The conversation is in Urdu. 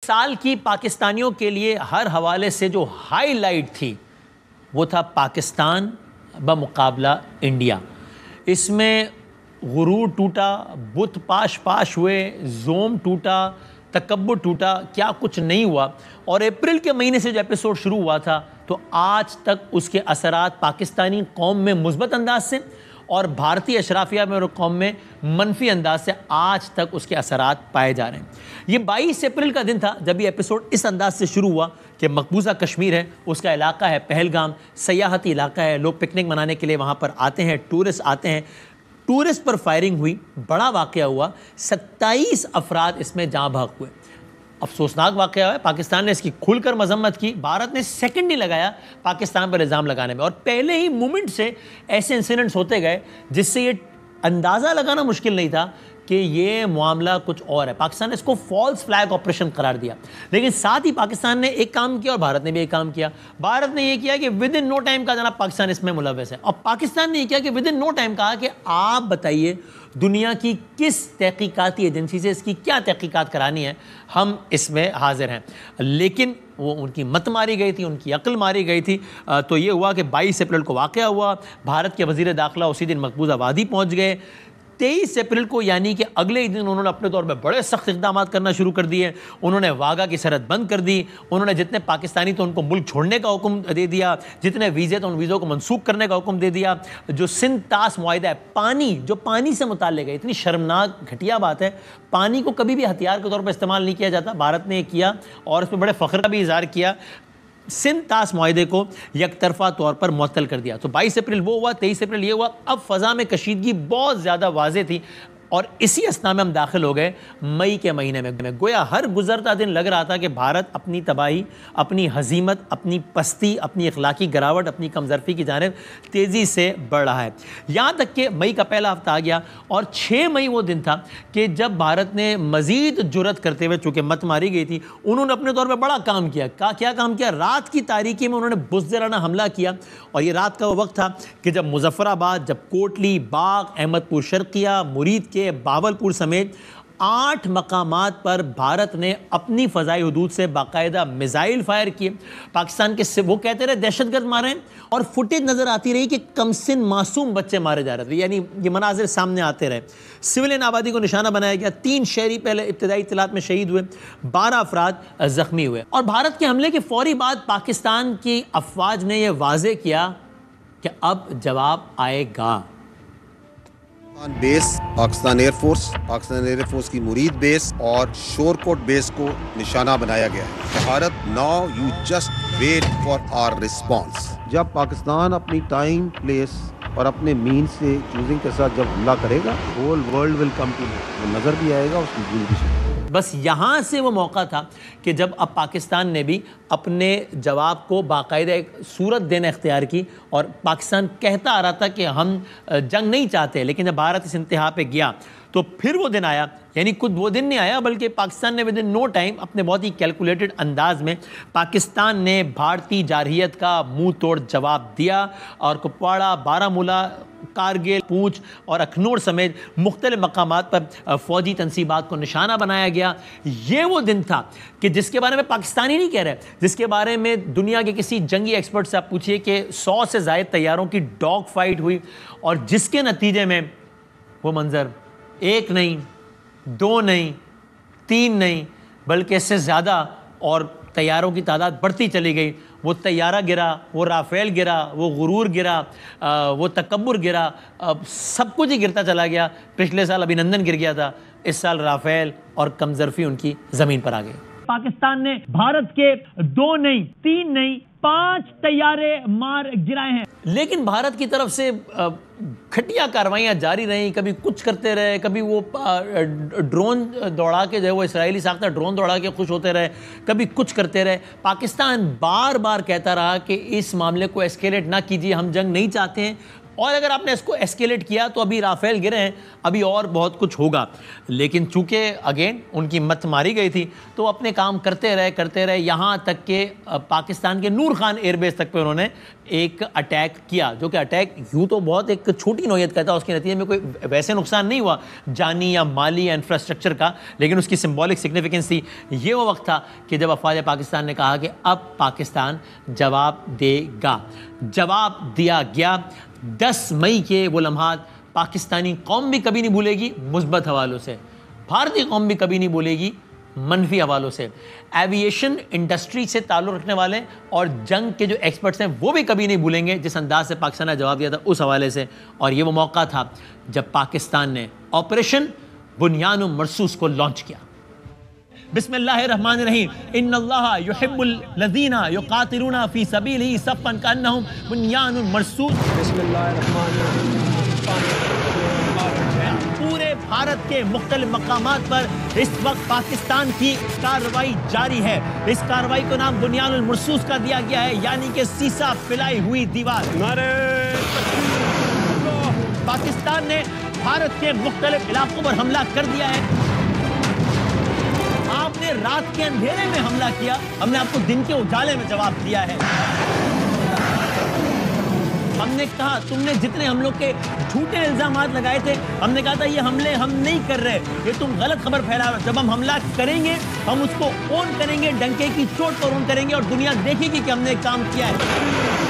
سال کی پاکستانیوں کے لیے ہر حوالے سے جو ہائی لائٹ تھی وہ تھا پاکستان بمقابلہ انڈیا. اس میں غرور ٹوٹا، بت پاش پاش ہوئے، زوم ٹوٹا، تکبر ٹوٹا، کیا کچھ نہیں ہوا. اور اپریل کے مہینے سے جو ایپیسوڈ شروع ہوا تھا تو آج تک اس کے اثرات پاکستانی قوم میں مثبت انداز سے اور بھارتی اشرافیہ میں اور قوم میں منفی انداز سے آج تک اس کے اثرات پائے جا رہے ہیں. یہ 22 اپریل کا دن تھا جب یہ ایپیسوڈ اس انداز سے شروع ہوا کہ مقبوضہ کشمیر ہے، اس کا علاقہ ہے پہلگام، سیاحتی علاقہ ہے، لوگ پکنک منانے کے لیے وہاں پر آتے ہیں، ٹورسٹ آتے ہیں. ٹورسٹ پر فائرنگ ہوئی، بڑا واقعہ ہوا، 27 افراد اس میں جاں بحق ہوئے. افسوسناک واقعہ ہے. پاکستان نے اس کی کھل کر مذمت کی. بھارت نے سیکنڈ نہیں لگایا پاکستان پر الزام لگانے میں، اور پہلے ہی مومنٹ سے ایسے انسیڈنٹس ہوتے گئے جس سے یہ اندازہ لگانا مشکل نہیں تھا کہ یہ معاملہ کچھ اور ہے. پاکستان نے اس کو فالس فلیگ آپریشن قرار دیا، لیکن ساتھ ہی پاکستان نے ایک کام کیا اور بھارت نے بھی ایک کام کیا. بھارت نے یہ کیا کہ ود ان نو ٹائم کہا جناب پاکستان اس میں ملوث ہے، اور پاکستان نے یہ کیا کہ ود ان نو ٹائم کہا کہ آپ بتائیے دنیا کی کس تحقیقاتی ایجنسی سے اس کی کیا تحقیقات کرانی ہے، ہم اس میں حاضر ہیں. لیکن وہ ان کی مت ماری گئی تھی، ان کی عقل ماری گئی تھی. تو یہ ہوا کہ 22 اپریل کو واقعہ ہوا. بھارت کے وزیر داخلہ اسی دن مقبوضہ وادی پہنچ گئے. 23 اپریل کو یعنی کہ اگلے ہی دن انہوں نے اپنے طور پہ بڑے سخت اقدامات کرنا شروع کر دیے. انہوں نے واگا کی سرحد بند کر دی. انہوں نے جتنے پاکستانی تو ان کو ملک چھوڑنے کا حکم دے دیا، جتنے ویزے تو ان ویزوں کو منسوخ کرنے کا حکم دے دیا. جو سندھ طاس معاہدہ ہے، پانی سے متعلق ہے، اتنی شرمناک گھٹیا بات ہے. پانی کو کبھی بھی ہتھیار کے طور پر استعمال نہیں کیا جاتا. بھارت نے یہ کیا اور اس پہ بڑے فخر کا بھی اظہار کیا. سندھ طاس معاہدے کو یک طرفہ طور پر معطل کر دیا. تو 22 اپریل وہ ہوا، 23 اپریل یہ ہوا. اب فضا میں کشیدگی بہت زیادہ واضح تھی، اور اسی اسنا میں ہم داخل ہو گئے مئی کے مہینے میں. گویا ہر گزرتا دن لگ رہا تھا کہ بھارت اپنی تباہی، اپنی ہزیمت، اپنی پستی، اپنی اخلاقی گراوٹ، اپنی کمزرفی کی جانب تیزی سے بڑھ رہا ہے. یہاں تک کہ مئی کا پہلا ہفتہ آ گیا اور 6 مئی وہ دن تھا کہ جب بھارت نے مزید جرأت کرتے ہوئے، چونکہ مت ماری گئی تھی، انہوں نے اپنے طور پہ بڑا کام کیا. کیا کام کیا؟ رات کی تاریکی میں انہوں نے بزدلانہ حملہ کیا. اور یہ رات کا وہ وقت تھا کہ جب مظفر آباد، جب کوٹلی، باغ، احمد پور شرقیہ، مرید کے، باولپور سمیت 8 مقامات پر بھارت نے اپنی فضائی حدود سے باقاعدہ میزائل فائر کیے. پاکستان کے وہ کہتے رہے دہشت گرد مارے ہیں، اور فوٹیج نظر آتی رہی کہ کم سن معصوم بچے مارے جا رہے تھے. یعنی یہ مناظر سامنے آتے رہے. سویلین آبادی کو نشانہ بنایا گیا. 3 شہری پہلے ابتدائی اطلاعات میں شہید ہوئے، 12 افراد زخمی ہوئے. اور بھارت کے حملے کے فوری بعد پاکستان کی افواج نے یہ واضح کیا کہ اب جواب آئے گا. پاکستان ایئر فورس کی مرید بیس اور شورکوٹ بیس کو نشانہ بنایا گیا ہے. Bharat now you just wait for our response. جب پاکستان اپنی ٹائم، پلیس اور اپنے مین سے چوزنگ کے ساتھ جب حملہ کرے گا، whole world will come to وہ نظر بھی آئے گا، اس کی بھول بھی سکے. بس یہاں سے وہ موقع تھا کہ جب اب پاکستان نے بھی اپنے جواب کو باقاعدہ ایک صورت دینا اختیار کی. اور پاکستان کہتا آ رہا تھا کہ ہم جنگ نہیں چاہتے، لیکن جب بھارت اس انتہا پہ گیا تو پھر وہ دن آیا. یعنی خود وہ دن نہیں آیا بلکہ پاکستان نے ود ان نو ٹائم اپنے بہت ہی کیلکولیٹڈ انداز میں پاکستان نے بھارتی جارحیت کا منہ توڑ جواب دیا. اور کپواڑہ، بارہمولہ، کارگل، پونچھ اور اخنور سمیت مختلف مقامات پر فوجی تنصیبات کو نشانہ بنایا گیا. یہ وہ دن تھا کہ جس کے بارے میں پاکستانی نہیں کہہ رہے، جس کے بارے میں دنیا کے کسی جنگی ایکسپرٹ سے آپ پوچھئے کہ 100 سے زائد طیاروں کی ڈاگ فائٹ ہوئی، اور جس کے نتیجے میں وہ منظر 1 نہیں، 2 نہیں، 3 نہیں بلکہ اس سے زیادہ اور طیاروں کی تعداد بڑھتی چلی گئی. وہ طیارہ گرا، وہ رافیل گرا، وہ غرور گرا، وہ تکبر گرا، سب کچھ ہی گرتا چلا گیا. پچھلے سال ابھینندن گر گیا تھا، اس سال رافیل اور کمزرفی ان کی زمین پر آ گئی. پاکستان نے بھارت کے 2 نہیں، 3 نہیں، 5 طیارے مار گرائے ہیں. لیکن بھارت کی طرف سے گھٹیا کاروائیاں جاری رہیں. کبھی کچھ کرتے رہے، کبھی وہ ڈرون دوڑا کے جو ہے وہ اسرائیلی ساختہ ڈرون دوڑا کے خوش ہوتے رہے، کبھی کچھ کرتے رہے. پاکستان بار بار کہتا رہا کہ اس معاملے کو ایسکیلیٹ نہ کیجیے، ہم جنگ نہیں چاہتے ہیں. اور اگر آپ نے اس کو ایسکیلیٹ کیا تو ابھی رافیل گرے ہیں, ابھی اور بہت کچھ ہوگا. لیکن چونکہ اگین ان کی مت ماری گئی تھی تو اپنے کام کرتے رہے یہاں تک کہ پاکستان کے نور خان ایئر بیس تک پہ انہوں نے ایک اٹیک کیا, جو کہ اٹیک یوں تو بہت ایک چھوٹی نوعیت کا تھا, اس کے نتیجے میں کوئی ویسے نقصان نہیں ہوا جانی یا مالی یا انفراسٹرکچر کا, لیکن اس کی سمبولک سگنیفیکنس تھی. یہ وہ وقت تھا کہ جب افواج پاکستان نے کہا کہ اب پاکستان جواب دے گا. جواب دیا گیا. 10 مئی کے وہ لمحات پاکستانی قوم بھی کبھی نہیں بھولے گی مثبت حوالوں سے, بھارتی قوم بھی کبھی نہیں بھولے گی منفی حوالوں سے. ایویشن انڈسٹری سے تعلق رکھنے والے اور جنگ کے جو ایکسپرٹس ہیں وہ بھی کبھی نہیں بھولیں گے جس انداز سے پاکستان نے جواب دیا تھا اس حوالے سے. اور یہ وہ موقع تھا جب پاکستان نے آپریشن بنیان مرصوص کو لانچ کیا. بسم اللہ الرحمن الرحیم. ان اللہ یحب الذین یقاتلون فی سبیلہ صفا کانہم بنیان مرصوص. بسم اللہ الرحمن الرحیم. پورے بھارت کے مختلف مقامات پر اس وقت پاکستان کی کارروائی جاری ہے. اس کارروائی کو نام بنیان المرصوص کا دیا گیا ہے, یعنی کہ سیسا پھیلائی ہوئی دیوار. پاکستان نے بھارت کے مختلف علاقوں پر حملہ کر دیا ہے. آپ نے رات کے اندھیرے میں حملہ کیا, ہم نے آپ کو دن کے اجالے میں جواب دیا ہے. ہم نے کہا تم نے جتنے ہم لوگ کے جھوٹے الزامات لگائے تھے, ہم نے کہا تھا یہ حملے ہم نہیں کر رہے, یہ تم غلط خبر پھیلا رہے. جب ہم حملہ کریں گے ہم اس کو اون کریں گے, ڈنکے کی چوٹ پر اون کریں گے, اور دنیا دیکھے گی کہ ہم نے کام کیا ہے.